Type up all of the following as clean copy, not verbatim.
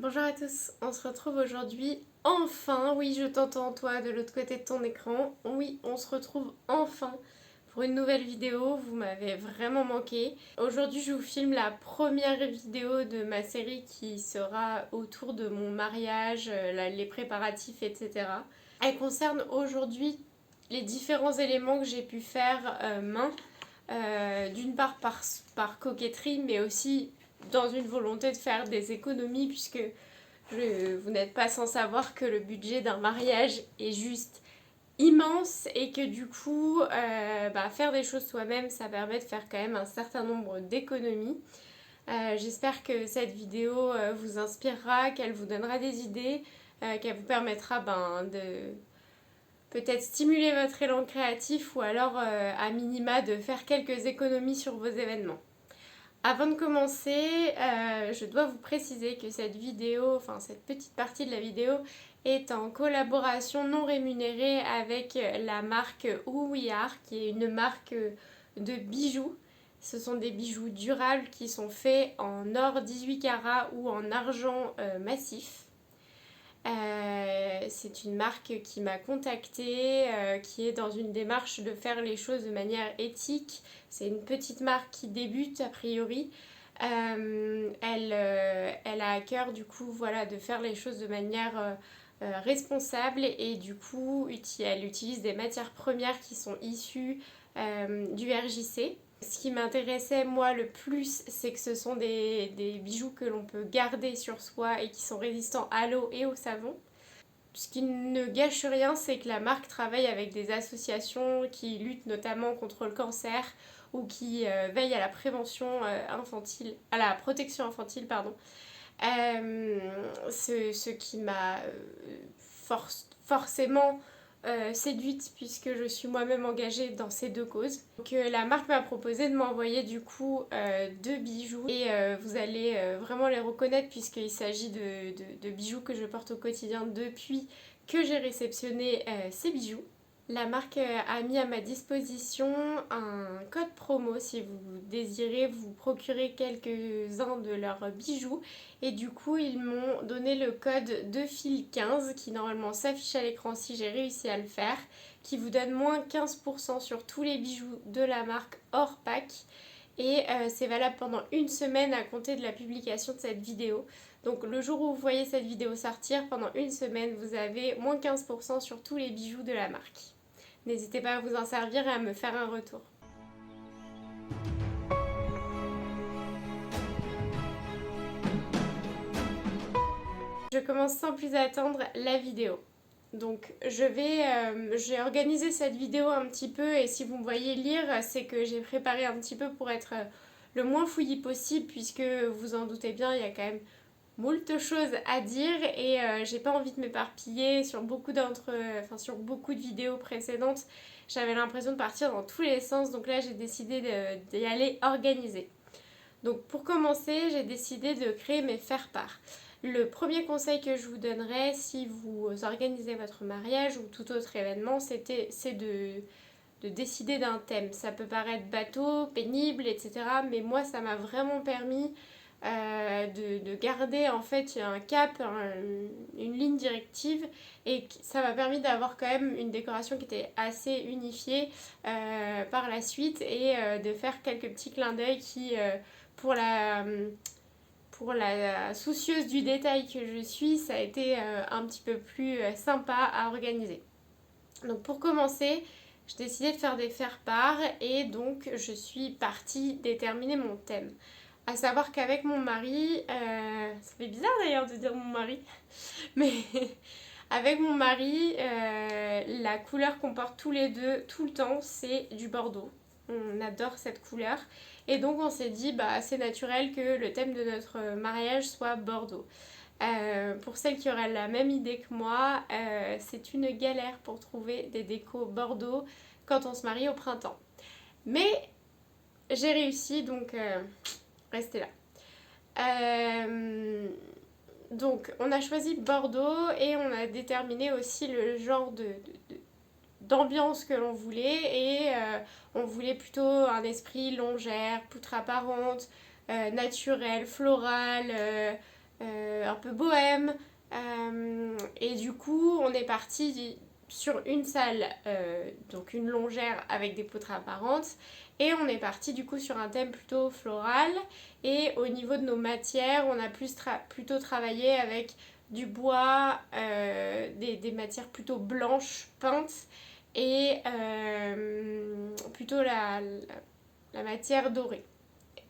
Bonjour à tous, on se retrouve aujourd'hui enfin, oui je t'entends toi de l'autre côté de ton écran, oui on se retrouve enfin pour une nouvelle vidéo, vous m'avez vraiment manqué. Aujourd'hui je vous filme la première vidéo de ma série qui sera autour de mon mariage, les préparatifs etc. Elle concerne aujourd'hui les différents éléments que j'ai pu faire main, d'une part par coquetterie mais aussi dans une volonté de faire des économies puisque vous n'êtes pas sans savoir que le budget d'un mariage est juste immense et que du coup faire des choses soi-même ça permet de faire quand même un certain nombre d'économies. J'espère que cette vidéo vous inspirera, qu'elle vous donnera des idées, qu'elle vous permettra de peut-être stimuler votre élan créatif ou alors à minima de faire quelques économies sur vos événements. Avant de commencer, je dois vous préciser que cette vidéo, enfin cette petite partie de la vidéo est en collaboration non rémunérée avec la marque Who We Are, qui est une marque de bijoux. Ce sont des bijoux durables qui sont faits en or 18 carats ou en argent massif. C'est une marque qui m'a contactée, qui est dans une démarche de faire les choses de manière éthique. C'est une petite marque qui débute a priori. Elle a à cœur du coup voilà, de faire les choses de manière responsable et du coup elle utilise des matières premières qui sont issues du RJC. Ce qui m'intéressait moi le plus, c'est que ce sont des bijoux que l'on peut garder sur soi et qui sont résistants à l'eau et au savon. Ce qui ne gâche rien, c'est que la marque travaille avec des associations qui luttent notamment contre le cancer ou qui veillent à la prévention infantile, à la protection infantile, pardon. Ce qui m'a forcément séduite puisque je suis moi-même engagée dans ces deux causes. Donc la marque m'a proposé de m'envoyer du coup deux bijoux et vous allez vraiment les reconnaître puisqu'il s'agit de bijoux que je porte au quotidien depuis que j'ai réceptionné ces bijoux. La marque a mis à ma disposition un code promo si vous désirez vous procurer quelques-uns de leurs bijoux. Et du coup, ils m'ont donné le code de fil 15 qui normalement s'affiche à l'écran si j'ai réussi à le faire, qui vous donne moins 15% sur tous les bijoux de la marque hors pack. Et c'est valable pendant une semaine à compter de la publication de cette vidéo. Donc le jour où vous voyez cette vidéo sortir, pendant une semaine, vous avez moins 15% sur tous les bijoux de la marque. N'hésitez pas à vous en servir et à me faire un retour. Je commence sans plus attendre la vidéo. Donc j'ai organisé cette vidéo un petit peu et si vous me voyez lire, c'est que j'ai préparé un petit peu pour être le moins fouillis possible puisque vous en doutez bien, il y a quand même moult choses à dire et j'ai pas envie de m'éparpiller sur beaucoup sur beaucoup de vidéos précédentes. J'avais l'impression de partir dans tous les sens, donc là j'ai décidé d'y aller organisée. Donc pour commencer, j'ai décidé de créer mes faire-part. Le premier conseil que je vous donnerais si vous organisez votre mariage ou tout autre événement, c'est de décider d'un thème. Ça peut paraître bateau, pénible, etc. Mais moi, ça m'a vraiment permis de garder en fait un cap, une ligne directive et ça m'a permis d'avoir quand même une décoration qui était assez unifiée par la suite et de faire quelques petits clins d'œil qui pour la soucieuse du détail que je suis, ça a été un petit peu plus sympa à organiser. Donc pour commencer, j'ai décidé de faire des faire-part et donc je suis partie déterminer mon thème. À savoir qu'avec mon mari, ça fait bizarre d'ailleurs de dire mon mari, mais avec mon mari, la couleur qu'on porte tous les deux tout le temps, c'est du bordeaux. On adore cette couleur. Et donc on s'est dit, c'est naturel que le thème de notre mariage soit bordeaux. Pour celles qui auraient la même idée que moi, c'est une galère pour trouver des décos bordeaux quand on se marie au printemps. Mais j'ai réussi, donc restez là. Donc on a choisi Bordeaux et on a déterminé aussi le genre d'ambiance que l'on voulait et on voulait plutôt un esprit longère, poutre apparente, naturel, floral, un peu bohème. Et du coup, on est parti sur une salle, donc une longère avec des poutres apparentes. Et on est parti du coup sur un thème plutôt floral. Et au niveau de nos matières, on a plutôt travaillé avec du bois, des matières plutôt blanches peintes et plutôt la matière dorée.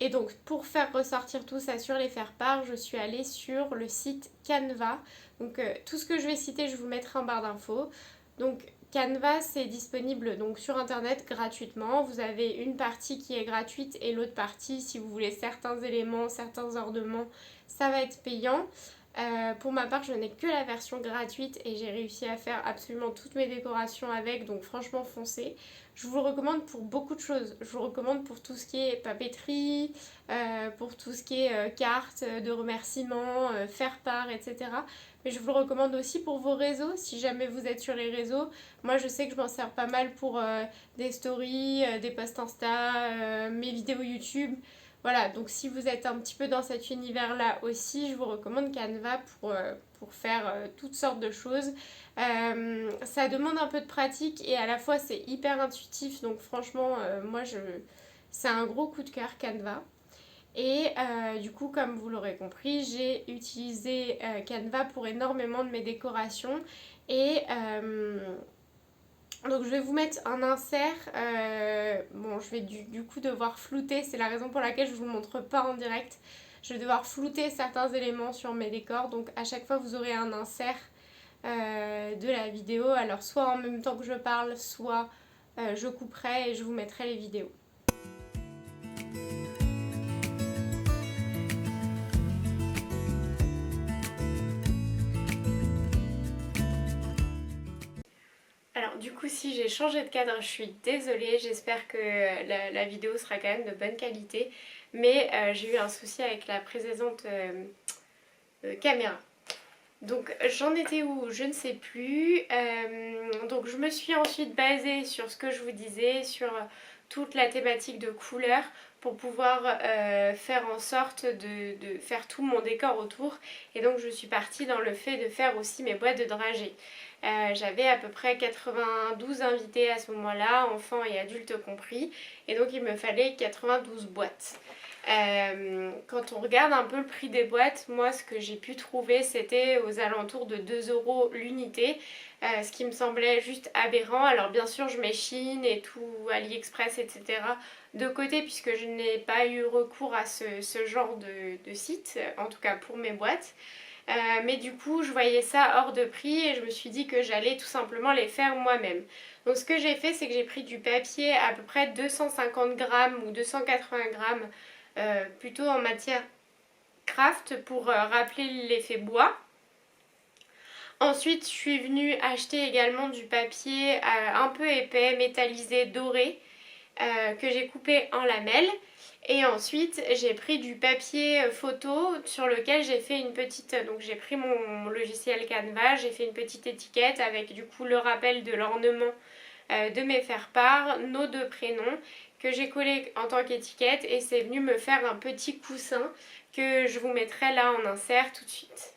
Et donc pour faire ressortir tout ça sur les faire-part, je suis allée sur le site Canva. Donc tout ce que je vais citer, je vous mettrai en barre d'infos. Donc Canva, c'est disponible donc sur internet gratuitement. Vous avez une partie qui est gratuite et l'autre partie, si vous voulez certains éléments, certains ornements, ça va être payant. Pour ma part, je n'ai que la version gratuite et j'ai réussi à faire absolument toutes mes décorations avec, donc franchement foncez. Je vous le recommande pour beaucoup de choses. Je vous le recommande pour tout ce qui est papeterie, pour tout ce qui est cartes de remerciements, faire-part, etc. Mais je vous le recommande aussi pour vos réseaux, si jamais vous êtes sur les réseaux. Moi, je sais que je m'en sers pas mal pour des stories, des posts Insta, mes vidéos YouTube. Voilà, donc si vous êtes un petit peu dans cet univers-là aussi, je vous recommande Canva pour faire toutes sortes de choses. Ça demande un peu de pratique et à la fois c'est hyper intuitif, donc franchement, c'est un gros coup de cœur Canva. Et du coup, comme vous l'aurez compris, j'ai utilisé Canva pour énormément de mes décorations. Et donc je vais vous mettre un insert. Bon, je vais du coup devoir flouter, c'est la raison pour laquelle je ne vous le montre pas en direct. Je vais devoir flouter certains éléments sur mes décors. Donc à chaque fois, vous aurez un insert de la vidéo. Alors soit en même temps que je parle, soit je couperai et je vous mettrai les vidéos. Alors du coup si j'ai changé de cadre, je suis désolée, j'espère que la vidéo sera quand même de bonne qualité, mais j'ai eu un souci avec la précédente caméra. Donc j'en étais où? Je ne sais plus. Donc je me suis ensuite basée sur ce que je vous disais, sur toute la thématique de couleurs pour pouvoir faire en sorte de faire tout mon décor autour. Et donc je suis partie dans le fait de faire aussi mes boîtes de dragées. J'avais à peu près 92 invités à ce moment-là, enfants et adultes compris, et donc il me fallait 92 boîtes. Quand on regarde un peu le prix des boîtes, moi ce que j'ai pu trouver c'était aux alentours de 2 € l'unité, ce qui me semblait juste aberrant. Alors bien sûr je mets Shein et tout, AliExpress, etc. de côté puisque je n'ai pas eu recours à ce genre de site, en tout cas pour mes boîtes. Mais du coup je voyais ça hors de prix et je me suis dit que j'allais tout simplement les faire moi-même. Donc ce que j'ai fait c'est que j'ai pris du papier à peu près 250 grammes ou 280 grammes, plutôt en matière craft pour rappeler l'effet bois. Ensuite je suis venue acheter également du papier un peu épais, métallisé, doré, que j'ai coupé en lamelles. Et ensuite j'ai pris du papier photo sur lequel j'ai fait une petite, donc j'ai pris mon logiciel Canva, j'ai fait une petite étiquette avec du coup le rappel de l'ornement de mes faire-part, nos deux prénoms que j'ai collé en tant qu'étiquette, et c'est venu me faire un petit coussin que je vous mettrai là en insert tout de suite.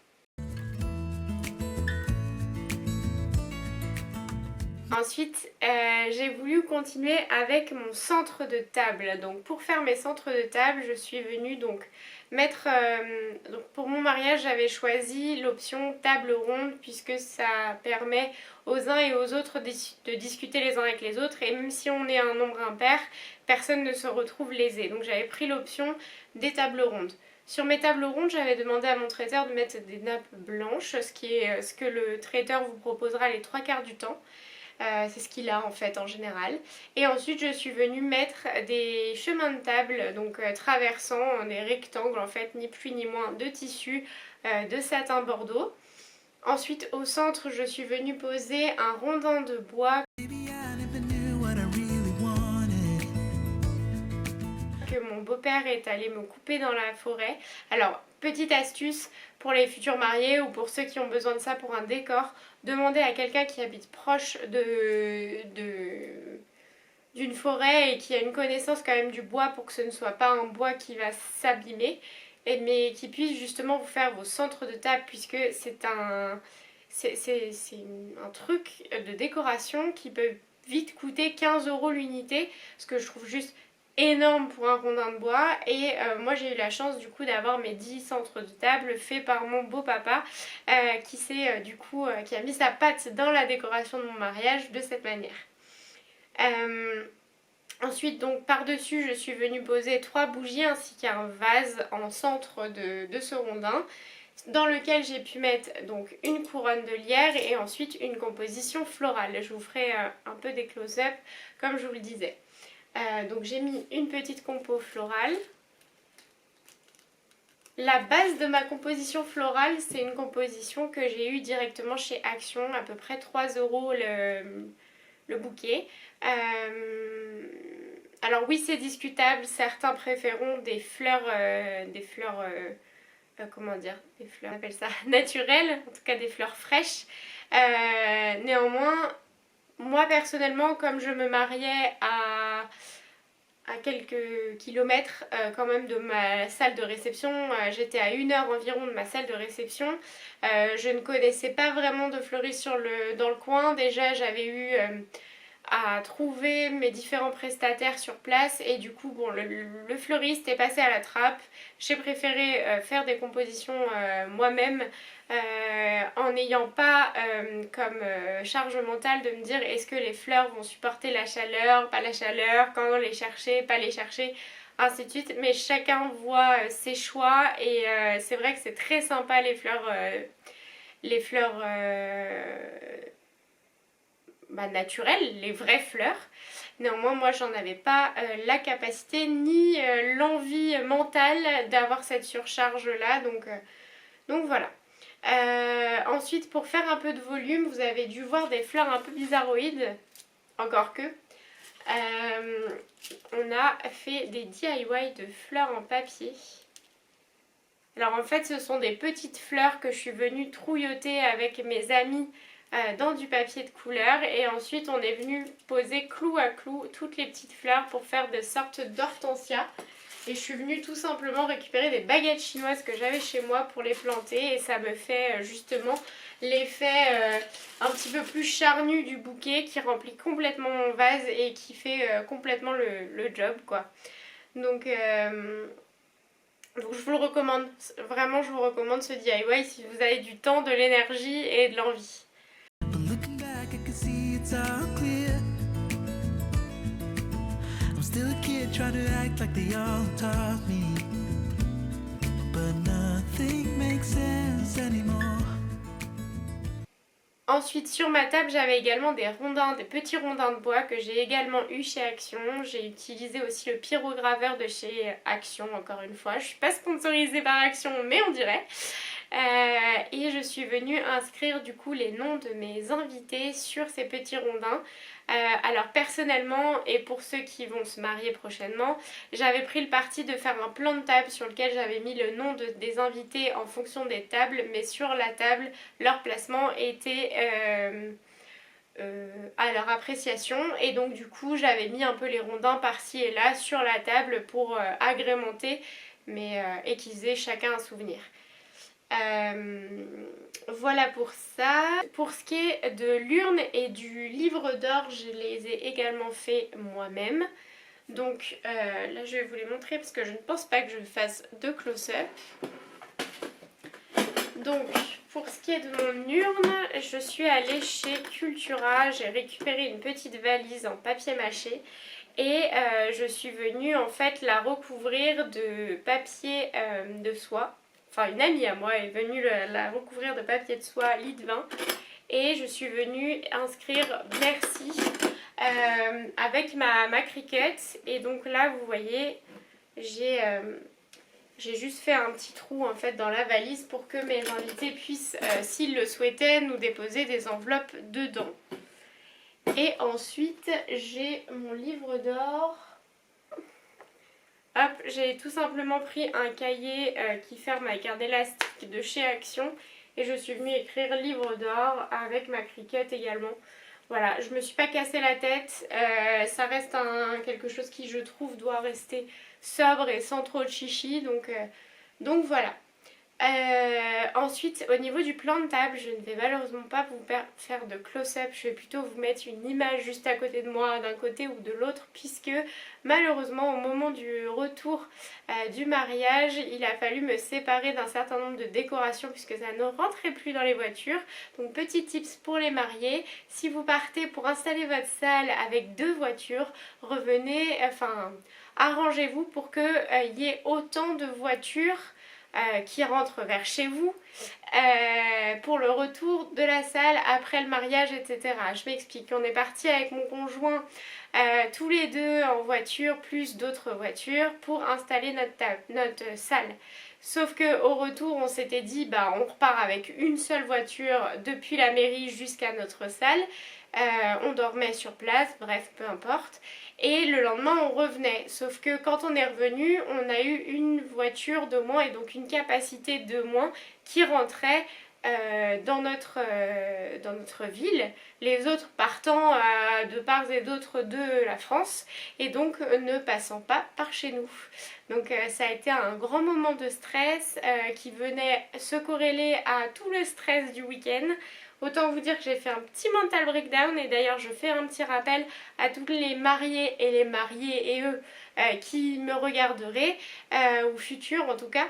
Ensuite, j'ai voulu continuer avec mon centre de table. Donc pour faire mes centres de table, je suis venue donc mettre... donc pour mon mariage, j'avais choisi l'option table ronde puisque ça permet aux uns et aux autres de discuter les uns avec les autres, et même si on est un nombre impair, personne ne se retrouve lésé. Donc j'avais pris l'option des tables rondes. Sur mes tables rondes, j'avais demandé à mon traiteur de mettre des nappes blanches, ce que le traiteur vous proposera les 3/4 du temps. C'est ce qu'il a en fait en général. Et ensuite je suis venue mettre des chemins de table, donc traversant des rectangles en fait, ni plus ni moins, de tissu de satin bordeaux. Ensuite au centre je suis venue poser un rondin de bois que mon beau-père est allé me couper dans la forêt. Alors petite astuce pour les futurs mariés ou pour ceux qui ont besoin de ça pour un décor, demandez à quelqu'un qui habite proche d'une forêt et qui a une connaissance quand même du bois pour que ce ne soit pas un bois qui va s'abîmer. mais qui puisse justement vous faire vos centres de table, puisque c'est un truc de décoration qui peut vite coûter 15 € l'unité, ce que je trouve juste énorme pour un rondin de bois. Et moi j'ai eu la chance du coup d'avoir mes 10 centres de table faits par mon beau papa qui s'est qui a mis sa patte dans la décoration de mon mariage de cette manière. Ensuite, donc par-dessus, je suis venue poser 3 bougies ainsi qu'un vase en centre de ce rondin dans lequel j'ai pu mettre donc une couronne de lierre et ensuite une composition florale. Je vous ferai un peu des close-up comme je vous le disais. Donc j'ai mis une petite compo florale. La base de ma composition florale, c'est une composition que j'ai eue directement chez Action, à peu près 3 € le bouquet. Alors oui, c'est discutable, certains préféreront des fleurs, comment dire, des fleurs, on appelle ça naturelles, en tout cas des fleurs fraîches. Néanmoins, moi personnellement, comme je me mariais à quelques kilomètres quand même de ma salle de réception, j'étais à 1 heure environ de ma salle de réception, je ne connaissais pas vraiment de fleuristes dans le coin. Déjà j'avais eu à trouver mes différents prestataires sur place et du coup bon, le fleuriste est passé à la trappe. J'ai préféré faire des compositions moi-même en n'ayant pas comme charge mentale de me dire est-ce que les fleurs vont supporter la chaleur, pas la chaleur, quand les chercher, pas les chercher, ainsi de suite. Mais chacun voit ses choix et c'est vrai que c'est très sympa les fleurs naturelles, les vraies fleurs. Néanmoins, moi j'en avais pas la capacité ni l'envie mentale d'avoir cette surcharge là, donc voilà. Ensuite, pour faire un peu de volume, vous avez dû voir des fleurs un peu bizarroïdes, encore que. On a fait des DIY de fleurs en papier. Alors en fait, ce sont des petites fleurs que je suis venue trouilloter avec mes amis dans du papier de couleur, et ensuite on est venu poser clou à clou toutes les petites fleurs pour faire des sortes d'hortensias. Et je suis venue tout simplement récupérer des baguettes chinoises que j'avais chez moi pour les planter, et ça me fait justement l'effet un petit peu plus charnu du bouquet qui remplit complètement mon vase et qui fait complètement le job quoi. Donc je vous le recommande, vraiment je vous recommande ce DIY si vous avez du temps, de l'énergie et de l'envie. Still a kid trying to act like they all taught me, but nothing makes sense anymore. Ensuite sur ma table j'avais également des petits rondins de bois que j'ai également eu chez Action. J'ai utilisé aussi le pyrograveur de chez Action, encore une fois. Je suis pas sponsorisée par Action mais on dirait. Et je suis venue inscrire du coup les noms de mes invités sur ces petits rondins. Alors personnellement, et pour ceux qui vont se marier prochainement, j'avais pris le parti de faire un plan de table sur lequel j'avais mis le nom des invités en fonction des tables, mais sur la table, leur placement était à leur appréciation, et donc du coup j'avais mis un peu les rondins par-ci et là sur la table pour agrémenter, mais et qu'ils aient chacun un souvenir. Voilà pour ça. Pour ce qui est de l'urne et du livre d'or, je les ai également fait moi-même. Donc là je vais vous les montrer parce que je ne pense pas que je fasse de close-up. Donc pour ce qui est de mon urne, je suis allée chez Cultura, j'ai récupéré une petite valise en papier mâché et je suis venue en fait la recouvrir de papier de soie. Enfin, une amie à moi est venue la recouvrir de papier de soie lit de vin, et je suis venue inscrire merci avec ma Cricut. Et donc là vous voyez j'ai juste fait un petit trou en fait dans la valise pour que mes invités puissent s'ils le souhaitaient nous déposer des enveloppes dedans. Et ensuite j'ai mon livre d'or. Hop, j'ai tout simplement pris un cahier qui ferme avec un élastique de chez Action et je suis venue écrire livre d'or avec ma Cricut également. Voilà, je me suis pas cassé la tête, ça reste quelque chose qui je trouve doit rester sobre et sans trop de chichi, donc Donc voilà. Ensuite, au niveau du plan de table, je ne vais malheureusement pas vous faire de close-up, je vais plutôt vous mettre une image juste à côté de moi, d'un côté ou de l'autre, puisque malheureusement au moment du retour du mariage, il a fallu me séparer d'un certain nombre de décorations puisque ça ne rentrait plus dans les voitures. Donc petit tips pour les mariés, si vous partez pour installer votre salle avec 2 voitures, arrangez-vous pour qu'il y ait autant de voitures qui rentrent vers chez vous pour le retour de la salle après le mariage, etc. Je m'explique, on est parti avec mon conjoint tous les deux en voiture plus d'autres voitures pour installer notre salle. Sauf qu'au retour on s'était dit bah on repart avec une seule voiture depuis la mairie jusqu'à notre salle. On dormait sur place, bref, peu importe. Et le lendemain, on revenait. Sauf que quand on est revenu, on a eu une voiture de moins et donc une capacité de moins qui rentrait dans notre ville, les autres partant de part et d'autre de la France et donc ne passant pas par chez nous. Donc ça a été un grand moment de stress qui venait se corréler à tout le stress du week-end. Autant vous dire que j'ai fait un petit mental breakdown et d'ailleurs je fais un petit rappel à tous les mariés et les mariés et eux qui me regarderaient, ou futurs en tout cas.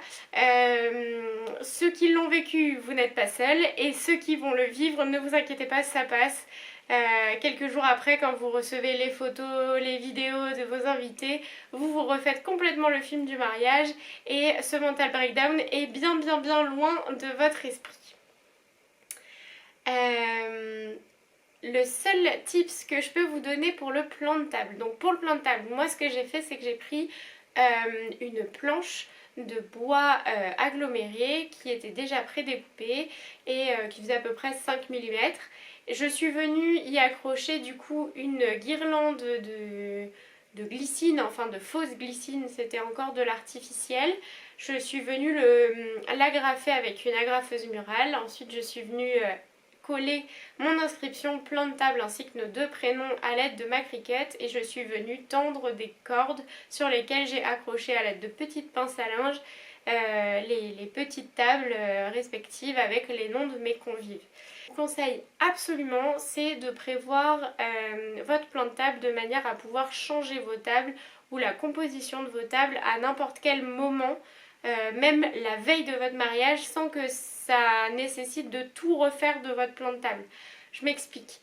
Ceux qui l'ont vécu, vous n'êtes pas seuls et ceux qui vont le vivre, ne vous inquiétez pas, ça passe. Quelques jours après, quand vous recevez les photos, les vidéos de vos invités, vous vous refaites complètement le film du mariage et ce mental breakdown est bien loin de votre esprit. Le seul tips que je peux vous donner pour le plan de table, donc pour le plan de table, moi ce que j'ai fait c'est que j'ai pris une planche de bois aggloméré qui était déjà prédécoupée et qui faisait à peu près 5 mm. Je suis venue y accrocher du coup une guirlande de glycine, enfin de fausse glycine, c'était encore de l'artificiel. Je suis venue l'agrafer avec une agrafeuse murale, ensuite je suis venue coller mon inscription plan de table ainsi que nos 2 prénoms à l'aide de ma cricket et je suis venue tendre des cordes sur lesquelles j'ai accroché à l'aide de petites pinces à linge les petites tables respectives avec les noms de mes convives. Je vous conseille absolument, c'est de prévoir votre plan de table de manière à pouvoir changer vos tables ou la composition de vos tables à n'importe quel moment, même la veille de votre mariage, sans que ça nécessite de tout refaire de votre plan de table. Je m'explique.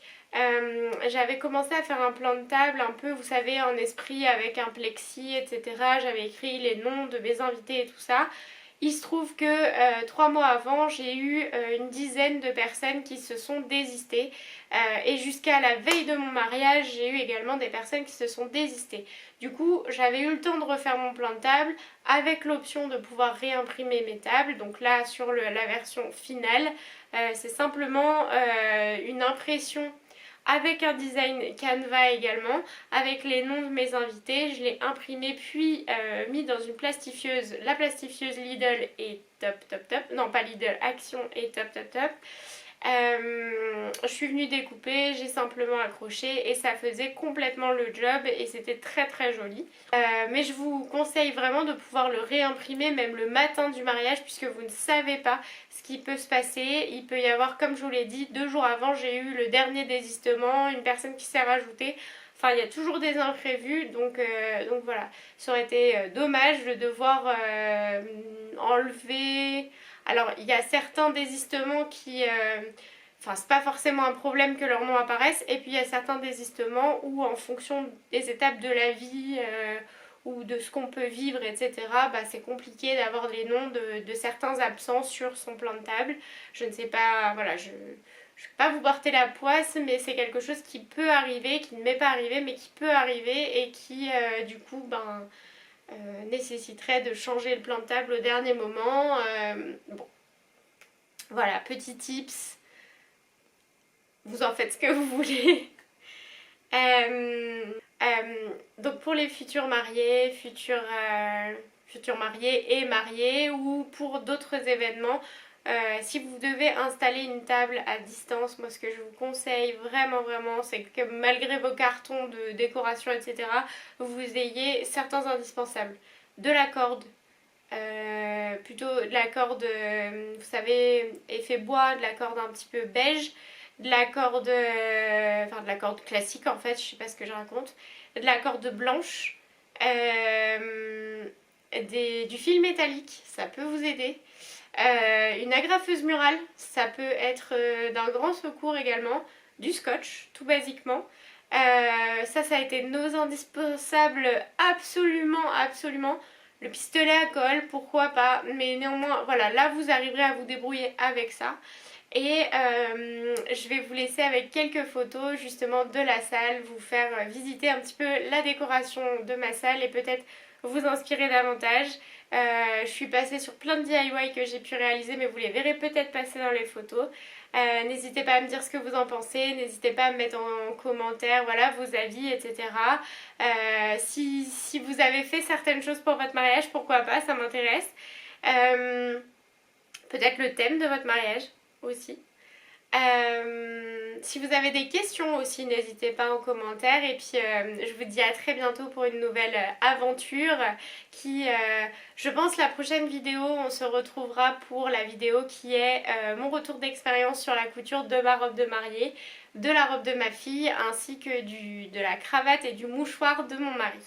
J'avais commencé à faire un plan de table un peu, vous savez, en esprit avec un plexi, etc. J'avais écrit les noms de mes invités et tout ça. Il se trouve que 3 mois avant, j'ai eu une dizaine de personnes qui se sont désistées. Et jusqu'à la veille de mon mariage, j'ai eu également des personnes qui se sont désistées. Du coup, j'avais eu le temps de refaire mon plan de table avec l'option de pouvoir réimprimer mes tables. Donc là, sur la version finale, c'est simplement une impression avec un design Canva également, avec les noms de mes invités. Je l'ai imprimé puis mis dans une plastifieuse. La plastifieuse Lidl est top. Non, pas Lidl, Action est top. Je suis venue découper, j'ai simplement accroché et ça faisait complètement le job et c'était très joli. Mais je vous conseille vraiment de pouvoir le réimprimer même le matin du mariage puisque vous ne savez pas ce qui peut se passer. Il peut y avoir, comme je vous l'ai dit, 2 jours avant j'ai eu le dernier désistement, une personne qui s'est rajoutée. Enfin, il y a toujours des imprévus, donc voilà. Ça aurait été dommage de devoir enlever... Alors, il y a certains désistements qui... Enfin, c'est pas forcément un problème que leur nom apparaisse. Et puis, il y a certains désistements où, en fonction des étapes de la vie ou de ce qu'on peut vivre, etc., bah, c'est compliqué d'avoir les noms de certains absents sur son plan de table. Je ne sais pas... Voilà, je ne vais pas vous porter la poisse, mais c'est quelque chose qui peut arriver, qui ne m'est pas arrivé, mais qui peut arriver et qui, du coup, nécessiterait de changer le plan de table au dernier moment. Bon, voilà, petit tips. Vous en faites ce que vous voulez. Donc pour les futurs mariés, futurs mariés et mariés ou pour d'autres événements, si vous devez installer une table à distance, moi ce que je vous conseille vraiment c'est que malgré vos cartons de décoration etc, vous ayez certains indispensables. De la corde, plutôt de la corde, vous savez, effet bois, de la corde un petit peu beige, de la corde, enfin de la corde classique en fait, je sais pas ce que je raconte, de la corde blanche, du fil métallique, ça peut vous aider. Une agrafeuse murale, ça peut être d'un grand secours également. Du scotch, tout basiquement. Ça a été nos indispensables, absolument, absolument. Le pistolet à colle, pourquoi pas, mais néanmoins, voilà, là vous arriverez à vous débrouiller avec ça. Et je vais vous laisser avec quelques photos justement de la salle, vous faire visiter un petit peu la décoration de ma salle et peut-être vous inspirer davantage. Je suis passée sur plein de DIY que j'ai pu réaliser, mais vous les verrez peut-être passer dans les photos. N'hésitez pas à me dire ce que vous en pensez, n'hésitez pas à me mettre en commentaire voilà, vos avis, etc. Si vous avez fait certaines choses pour votre mariage, pourquoi pas, ça m'intéresse. Peut-être le thème de votre mariage aussi. Si vous avez des questions aussi, n'hésitez pas en commentaire. Et puis je vous dis à très bientôt pour une nouvelle aventure qui, je pense, la prochaine vidéo, on se retrouvera pour la vidéo qui est mon retour d'expérience sur la couture de ma robe de mariée, de la robe de ma fille, ainsi que de la cravate et du mouchoir de mon mari.